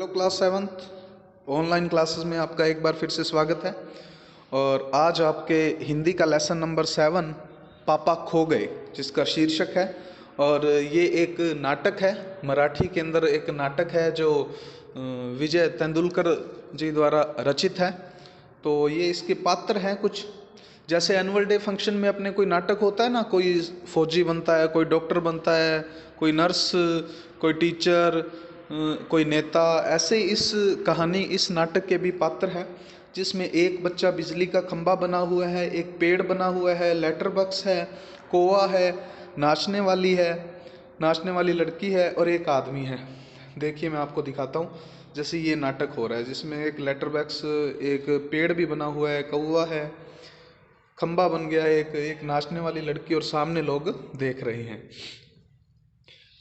Hello class seventh online classes में आपका एक बार फिर से स्वागत है। और आज आपके हिंदी का लेसन नंबर 7 पापा खो गए जिसका शीर्षक है। और ये एक नाटक है, मराठी के अंदर एक नाटक है जो विजय तेंदुलकर जी द्वारा रचित है। तो ये इसके पात्र हैं कुछ, जैसे एनुअल डे फंक्शन में अपने कोई नाटक होता है ना, कोई फौजी बनता है, कोई डॉक्टर बनता है, कोई नर्स, कोई टीचर, कोई नेता। ऐसे इस कहानी, इस नाटक के भी पात्र हैं, जिसमें एक बच्चा बिजली का खंभा बना हुआ है, एक पेड़ बना हुआ है, लेटर बॉक्स है, कौवा है, नाचने वाली है, नाचने वाली लड़की है और एक आदमी है। देखिए मैं आपको दिखाता हूँ। जैसे ये नाटक हो रहा है जिसमें एक लेटर बॉक्स, एक पेड़ भी बना हुआ है, कौवा है, खंबा बन गया है, एक एक नाचने वाली लड़की और सामने लोग देख रहे हैं।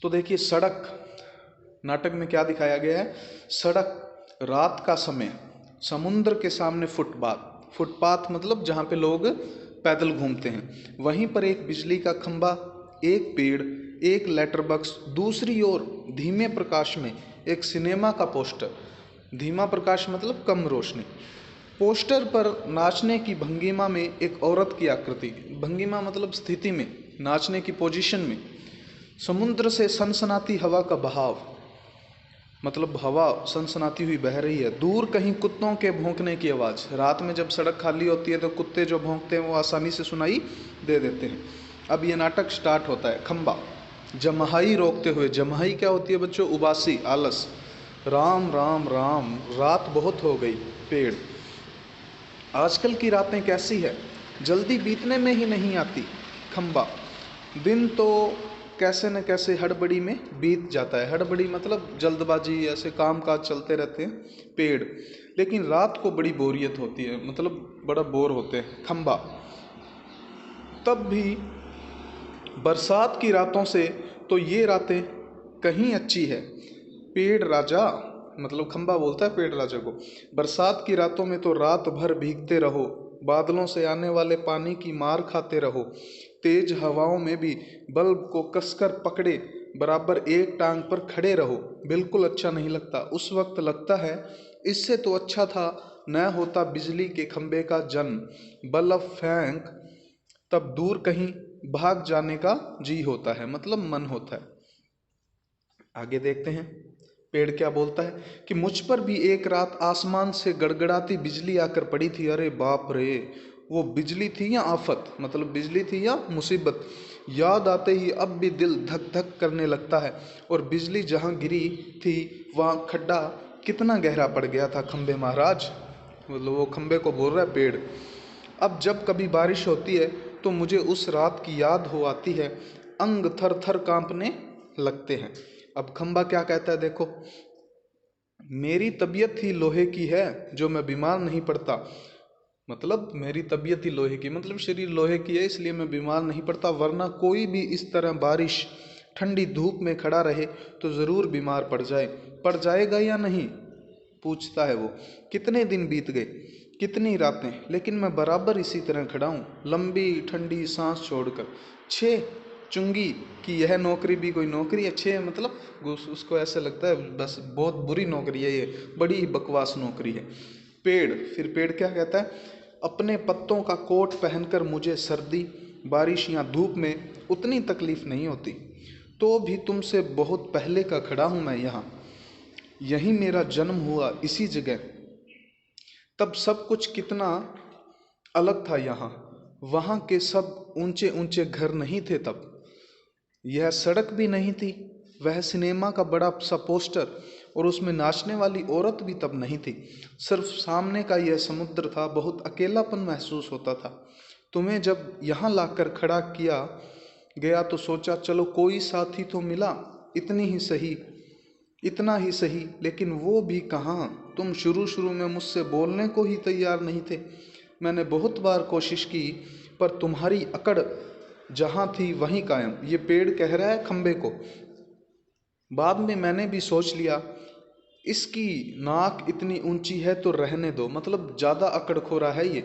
तो देखिए सड़क, नाटक में क्या दिखाया गया है। सड़क, रात का समय, समुद्र के सामने फुटपाथ, फुटपाथ मतलब जहाँ पे लोग पैदल घूमते हैं, वहीं पर एक बिजली का खंबा, एक पेड़, एक लेटर बॉक्स, दूसरी ओर धीमे प्रकाश में एक सिनेमा का पोस्टर। धीमा प्रकाश मतलब कम रोशनी। पोस्टर पर नाचने की भंगिमा में एक औरत की आकृति, भंगिमा मतलब स्थिति में, नाचने की पोजीशन में। समुद्र से सनसनाती हवा का बहाव, मतलब हवा सनसनाती हुई बह रही है। दूर कहीं कुत्तों के भौंकने की आवाज़। रात में जब सड़क खाली होती है तो कुत्ते जो भौंकते हैं वो आसानी से सुनाई दे देते हैं। अब ये नाटक स्टार्ट होता है। खंबा, जमहाई रोकते हुए। जमहाई क्या होती है बच्चों? उबासी, आलस। राम राम राम, रात बहुत हो गई। पेड़, आजकल की रातें कैसी है, जल्दी बीतने में ही नहीं आती। खंबा, दिन तो कैसे न कैसे हड़बड़ी में बीत जाता है। हड़बड़ी मतलब जल्दबाजी, ऐसे काम काज चलते रहते हैं। पेड़, लेकिन रात को बड़ी बोरियत होती है, मतलब बड़ा बोर होते हैं। खंबा, तब भी बरसात की रातों से तो ये रातें कहीं अच्छी है। पेड़ राजा, मतलब खंबा बोलता है पेड़ राजा को, बरसात की रातों में तो रात भर भीगते रहो, बादलों से आने वाले पानी की मार खाते रहो, तेज हवाओं में भी बल्ब को कसकर पकड़े बराबर एक टांग पर खड़े रहो। बिल्कुल अच्छा नहीं लगता। उस वक्त लगता है इससे तो अच्छा था न होता बिजली के खंबे का जन्म। बल्ब फेंक तब दूर कहीं भाग जाने का जी होता है, मतलब मन होता है। आगे देखते हैं पेड़ क्या बोलता है कि मुझ पर भी एक रात आसमान से गड़गड़ाती बिजली आकर पड़ी थी। अरे बाप रे, वो बिजली थी या आफत, मतलब बिजली थी या मुसीबत। याद आते ही अब भी दिल धक धक करने लगता है। और बिजली जहाँ गिरी थी वहाँ खड्डा कितना गहरा पड़ गया था खंबे महाराज। मतलब वो खंबे को बोल रहा है पेड़। अब जब कभी बारिश होती है तो मुझे उस रात की याद हो आती है, अंग थर थर कांपने लगते हैं। अब खंबा क्या कहता है देखो, मेरी तबीयत ही लोहे की है जो मैं बीमार नहीं पड़ता। मतलब मेरी तबीयत ही लोहे की, मतलब शरीर लोहे की है इसलिए मैं बीमार नहीं पड़ता, वरना कोई भी इस तरह बारिश ठंडी धूप में खड़ा रहे तो ज़रूर बीमार पड़ जाए। पड़ जाएगा या नहीं, पूछता है वो। कितने दिन बीत गए, कितनी रातें, लेकिन मैं बराबर इसी तरह खड़ा हूँ, लंबी ठंडी सांस छोड़कर। छः चुंगी कि यह नौकरी भी कोई नौकरी है? छः मतलब उसको ऐसे लगता है बस बहुत बुरी नौकरी है ये, बड़ी ही बकवास नौकरी है। पेड़, फिर पेड़ क्या कहता है, अपने पत्तों का कोट पहनकर मुझे सर्दी, बारिश या धूप में उतनी तकलीफ नहीं होती। तो भी तुमसे बहुत पहले का खड़ा हूँ मैं यहाँ, यहीं मेरा जन्म हुआ, इसी जगह। तब सब कुछ कितना अलग था यहाँ, वहाँ के सब ऊंचे ऊंचे घर नहीं थे तब, यह सड़क भी नहीं थी, वह सिनेमा का बड़ा सा पोस्टर और उसमें नाचने वाली औरत भी तब नहीं थी। सिर्फ सामने का यह समुद्र था। बहुत अकेलापन महसूस होता था। तुम्हें जब यहाँ लाकर खड़ा किया गया तो सोचा चलो कोई साथी तो मिला, इतनी ही सही, इतना ही सही। लेकिन वो भी कहाँ, तुम शुरू शुरू में मुझसे बोलने को ही तैयार नहीं थे। मैंने बहुत बार कोशिश की पर तुम्हारी अकड़ जहाँ थी वहीं कायम। ये पेड़ कह रहा है खंबे को। बाद में मैंने भी सोच लिया इसकी नाक इतनी ऊंची है तो रहने दो, मतलब ज़्यादा अकड़खोरा है ये।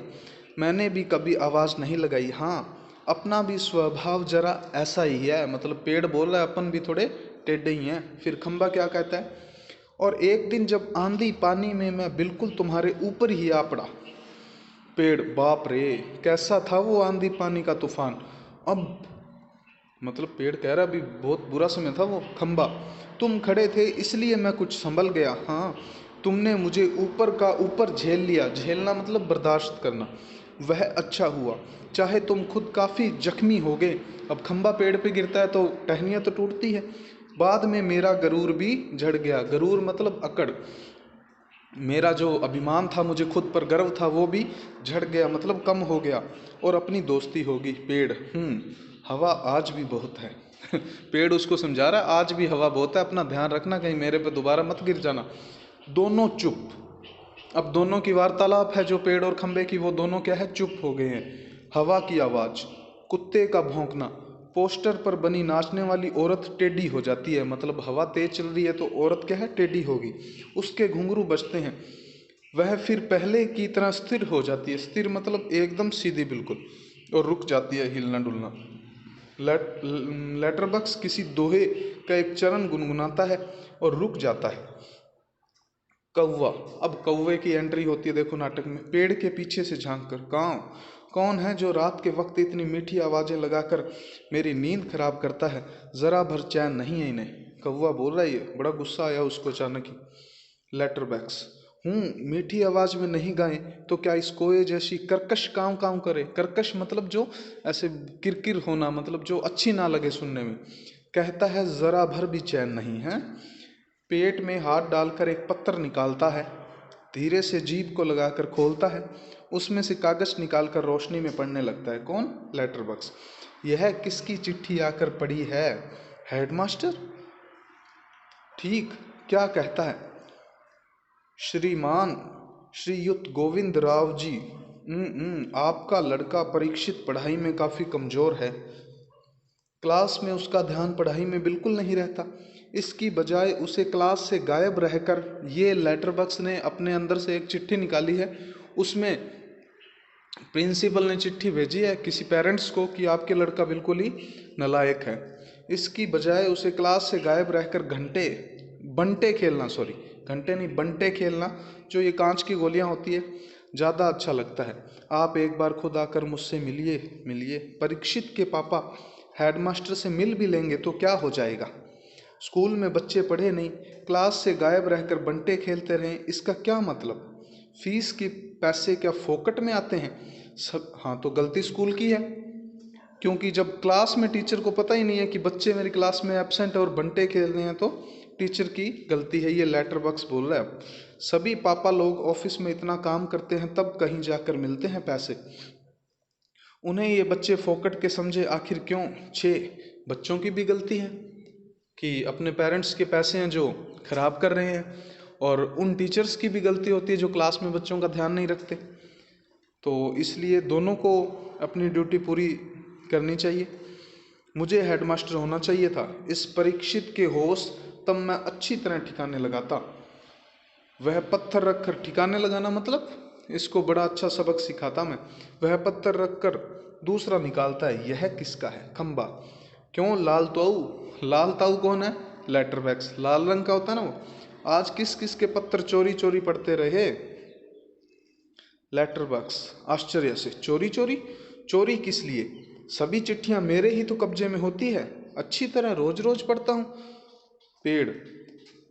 मैंने भी कभी आवाज़ नहीं लगाई। हाँ, अपना भी स्वभाव जरा ऐसा ही है, मतलब पेड़ बोल रहा है अपन भी थोड़े टेढ़े ही हैं। फिर खंबा क्या कहता है, और एक दिन जब आंधी पानी में मैं बिल्कुल तुम्हारे ऊपर ही आ पड़ा। पेड़, बाप रे, कैसा था वो आंधी पानी का तूफान। अब मतलब पेड़ कह रहा भी बहुत बुरा समय था वो। खंबा, तुम खड़े थे इसलिए मैं कुछ संभल गया। हाँ, तुमने मुझे ऊपर का ऊपर झेल लिया। झेलना मतलब बर्दाश्त करना। वह अच्छा हुआ, चाहे तुम खुद काफ़ी जख्मी हो गए। अब खंबा पेड़ पे गिरता है तो टहनियाँ तो टूटती है। बाद में मेरा गरूर भी झड़ गया। गरूर मतलब अकड़। मेरा जो अभिमान था, मुझे खुद पर गर्व था, वो भी झड़ गया मतलब कम हो गया। और अपनी दोस्ती होगी। पेड़, हवा आज भी बहुत है। पेड़ उसको समझा रहा है, आज भी हवा बहुत है, अपना ध्यान रखना, कहीं मेरे पे दोबारा मत गिर जाना। दोनों चुप। अब दोनों की वार्तालाप है जो पेड़ और खंबे की, वो दोनों क्या है, चुप हो गए हैं। हवा की आवाज़, कुत्ते का भौंकना। पोस्टर पर बनी नाचने वाली औरत टेढ़ी हो जाती है। मतलब हवा तेज चल रही है तो औरत क्या है, टेढ़ी होगी। उसके घुंघरू बजते हैं। वह फिर पहले की तरह स्थिर हो जाती है। स्थिर मतलब एकदम सीधी बिल्कुल। और रुक जाती है हिलना डुलना। लेटर बक्स किसी दोहे का एक चरण गुनगुनाता है और रुक जाता है। कौवा, अब कौवे की एंट्री होती है देखो नाटक में। पेड़ के पीछे से झांक कर, कौन है जो रात के वक्त इतनी मीठी आवाज़ें लगाकर मेरी नींद खराब करता है। ज़रा भर चैन नहीं है इन्हें। कौवा बोल रहा है, ये बड़ा गुस्सा आया उसको अचानक ही। लेटर बैक्स, मीठी आवाज़ में नहीं गाएं तो क्या इस कोए जैसी कर्कश काँव काँव करे। कर्कश मतलब जो ऐसे किरकिर होना, मतलब जो अच्छी ना लगे सुनने में। कहता है ज़रा भर भी चैन नहीं है। पेट में हाथ डालकर एक पत्थर निकालता है। धीरे से जीभ को लगाकर खोलता है। उसमें से कागज निकालकर रोशनी में पढ़ने लगता है। कौन? Letter box. यह किसकी चिट्ठी आकर पड़ी है? हेडमास्टर। ठीक, क्या कहता है? श्रीमान श्रीयुत गोविंद राव जी, आपका लड़का परीक्षित पढ़ाई में काफ़ी कमज़ोर है। क्लास में उसका ध्यान पढ़ाई में बिल्कुल नहीं रहता। इसकी बजाय उसे क्लास से गायब रहकर, ये लेटर बॉक्स ने अपने अंदर से एक चिट्ठी निकाली है। उसमें प्रिंसिपल ने चिट्ठी भेजी है किसी पेरेंट्स को कि आपके लड़का बिल्कुल ही नालायक है। इसकी बजाय उसे क्लास से गायब रहकर बंटे खेलना, सॉरी घंटे नहीं, बंटे खेलना, जो ये कांच की गोलियां होती है, ज़्यादा अच्छा लगता है। आप एक बार खुद आकर मुझसे मिलिए। परीक्षित के पापा हेडमास्टर से मिल भी लेंगे तो क्या हो जाएगा। स्कूल में बच्चे पढ़े नहीं, क्लास से गायब रहकर बंटे खेलते रहें, इसका क्या मतलब। फीस के पैसे क्या फोकट में आते हैं सब। हाँ, तो गलती स्कूल की है, क्योंकि जब क्लास में टीचर को पता ही नहीं है कि बच्चे मेरी क्लास में एब्सेंट और बंटे खेल रहे हैं, तो टीचर की गलती है। ये लेटर बॉक्स बोल रहा है। सभी पापा लोग ऑफिस में इतना काम करते हैं तब कहीं जाकर मिलते हैं पैसे। उन्हें ये बच्चे फोकट के समझे आखिर क्यों। 6, बच्चों की भी गलती है कि अपने पेरेंट्स के पैसे हैं जो खराब कर रहे हैं, और उन टीचर्स की भी गलती होती है जो क्लास में बच्चों का ध्यान नहीं रखते। तो इसलिए दोनों को अपनी ड्यूटी पूरी करनी चाहिए। मुझे हेडमास्टर होना चाहिए था। इस परीक्षित के होश तब मैं अच्छी तरह ठिकाने लगाता। वह पत्थर रखकर, ठिकाने लगाना मतलब इसको बड़ा अच्छा सबक सिखाता मैं। वह पत्थर रखकर दूसरा निकालता है। यह किसका है? खंबा। क्यों? लाल ताऊ। लाल ताऊ कौन है? लेटर बैक्स, लाल रंग का होता है ना वो। आज किस किस के पत्थर चोरी चोरी पढ़ते रहे? लेटर बॉक्स आश्चर्य से, चोरी चोरी? चोरी किस लिए? सभी चिट्ठियां मेरे ही तो कब्जे में होती है, अच्छी तरह रोज रोज पढ़ता हूँ। पेड़,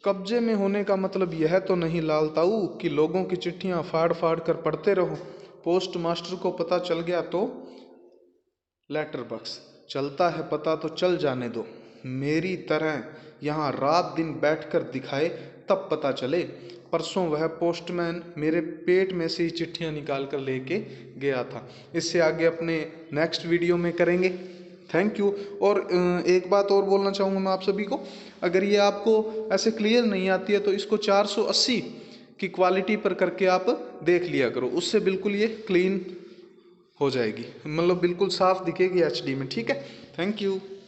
कब्जे में होने का मतलब यह तो नहीं लाल ताऊ कि लोगों की चिट्ठियां फाड़ फाड़ कर पढ़ते रहो। पोस्ट मास्टर को पता चल गया तो। लेटर बॉक्स, चलता है पता तो चल जाने दो। मेरी तरह यहाँ रात दिन बैठकर दिखाए तब पता चले। परसों वह पोस्टमैन मेरे पेट में से ही चिट्ठियाँ निकाल कर लेके गया था। इससे आगे अपने नेक्स्ट वीडियो में करेंगे। Thank you. और एक बात और बोलना चाहूँगा मैं आप सभी को, अगर ये आपको ऐसे क्लियर नहीं आती है तो इसको 480 की क्वालिटी पर करके आप देख लिया करो, उससे बिल्कुल ये क्लीन हो जाएगी, मतलब बिल्कुल साफ दिखेगी एचडी में। ठीक है, थैंक यू।